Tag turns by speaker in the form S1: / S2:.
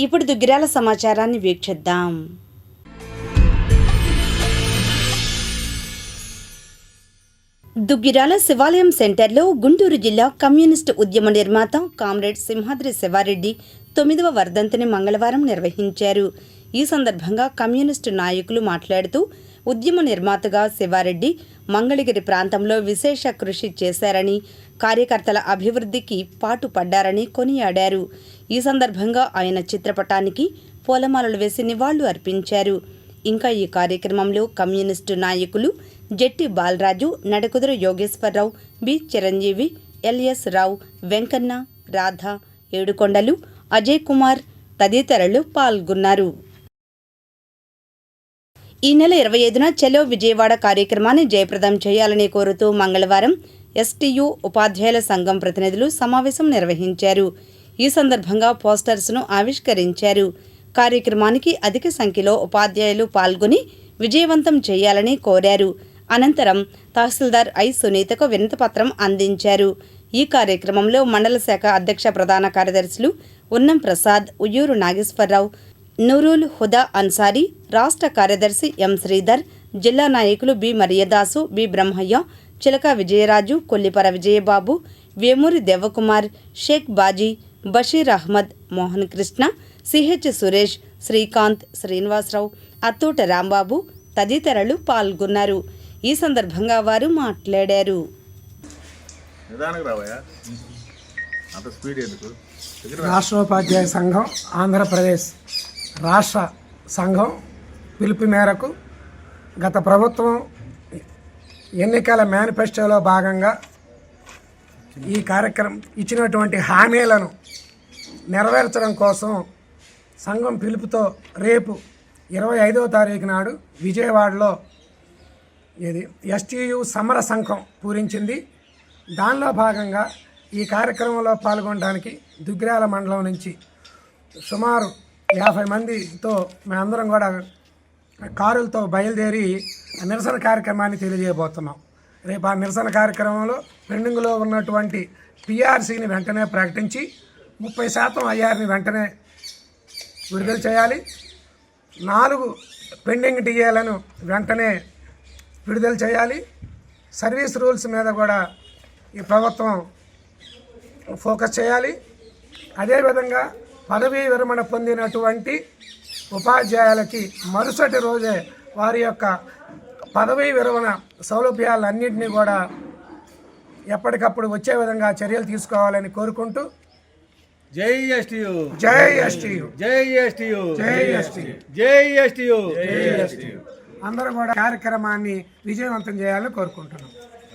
S1: ఇప్పుడు దుగ్గిరాల సమాచారాన్ని వీక్షిద్దాం. దుగ్గిరాల శివాలయం సెంటర్లో గుంటూరు జిల్లా కమ్యూనిస్టు ఉద్యమ నిర్మాత కామ్రేడ్ సింహాద్రి శివారెడ్డి 9వ వర్ధంతిని మంగళవారం నిర్వహించారు. ఈ సందర్భంగా కమ్యూనిస్టు నాయకులు మాట్లాడుతూ ఉద్యమ నిర్మాతగా శివారెడ్డి మంగళగిరి ప్రాంతంలో విశేష కృషి చేశారని, కార్యకర్తల అభివృద్ధికి పాటుపడ్డారని కొనియాడారు. ఈ సందర్భంగా ఆయన చిత్రపటానికి పూలమాలలు వేసి నివాళులు అర్పించారు. ఇంకా ఈ కార్యక్రమంలో కమ్యూనిస్టు నాయకులు జెట్టి బాలరాజు, నడకుదుర యోగేశ్వరరావు, బి చిరంజీవి, ఎల్ఎస్ రావు, వెంకన్న, రాధ, ఏడుకొండలు, అజయ్ కుమార్ తదితరులు పాల్గొన్నారు. ఈ నెల 25న చలో విజయవాడ కార్యక్రమాన్ని జయప్రదం చేయాలని కోరుతూ మంగళవారం ఎస్టీయూ ఉపాధ్యాయుల సంఘం ప్రతినిధులు సమావేశం నిర్వహించారు. ఈ సందర్భంగా పోస్టర్స్ను ఆవిష్కరించారు. కార్యక్రమానికి అధిక సంఖ్యలో ఉపాధ్యాయులు పాల్గొని విజయవంతం చేయాలని కోరారు. అనంతరం తహసీల్దార్ ఐ సునీతకు వినతిపత్రం అందించారు. ఈ కార్యక్రమంలో మండల శాఖ అధ్యక్ష ప్రధాన కార్యదర్శులు ఉన్నం ప్రసాద్, ఉయ్యూరు నాగేశ్వరరావు, నూరుల్ హుదా అన్సారీ, రాష్ట్ర కార్యదర్శి ఎం శ్రీధర్, జిల్లా నాయకులు బి మరియదాసు, బి బ్రహ్మయ్య, చిలక విజయరాజు, కొల్లిపర విజయబాబు, వేమూరి దేవకుమార్, షేక్ బాజీ, బషీర్ అహ్మద్, మోహన్ కృష్ణ, సిహెచ్ సురేష్, శ్రీకాంత్, శ్రీనివాసరావు, అత్తూట రాంబాబు తదితరులు పాల్గొన్నారు. ఈ సందర్భంగా వారు మాట్లాడారు.
S2: రాష్ట్రోపాధ్యాయ సంఘం ఆంధ్రప్రదేశ్ రాష్ట్ర సంఘం పిలుపు మేరకు గత ప్రభుత్వం ఎన్నికల మేనిఫెస్టోలో భాగంగా ఈ కార్యక్రమం ఇచ్చినటువంటి హామీలను నెరవేర్చడం కోసం సంఘం పిలుపుతో రేపు 25వ తారీఖు నాడు విజయవాడలో ఎస్టీయూ సమర సంఘం పూరించింది. దానిలో భాగంగా ఈ కార్యక్రమంలో పాల్గొనడానికి దుగ్గిరాల మండలం నుంచి సుమారు 50 మందితో మేమందరం కూడా కారులతో బయలుదేరి నిరసన కార్యక్రమాన్ని తెలియజేయబోతున్నాం. రేపు ఆ నిరసన కార్యక్రమంలో పెండింగ్లో ఉన్నటువంటి పిఆర్సీని వెంటనే ప్రకటించి 30% ఐఆర్ని వెంటనే విడుదల చేయాలి. 4 పెండింగ్ టీఏలను వెంటనే విడుదల చేయాలి. సర్వీస్ రూల్స్ మీద కూడా ఈ ప్రభుత్వం ఫోకస్ చేయాలి. అదేవిధంగా పదవీ విరమణ పొందినటువంటి ఉపాధ్యాయులకి మరుసటి రోజే వారి యొక్క పదవీ విరమణ సౌలభ్యాలన్నింటినీ కూడా ఎప్పటికప్పుడు వచ్చే విధంగా చర్యలు తీసుకోవాలని కోరుకుంటూ
S3: జై ఎస్టీయూ,
S2: జై ఎస్టీయూ,
S3: జై ఎస్టీయూ,
S2: జై ఎస్టీయూ,
S3: జై ఎస్టీయూ,
S2: అందరూ కూడా కార్యక్రమాన్ని విజయవంతం చేయాలని కోరుకుంటున్నాం.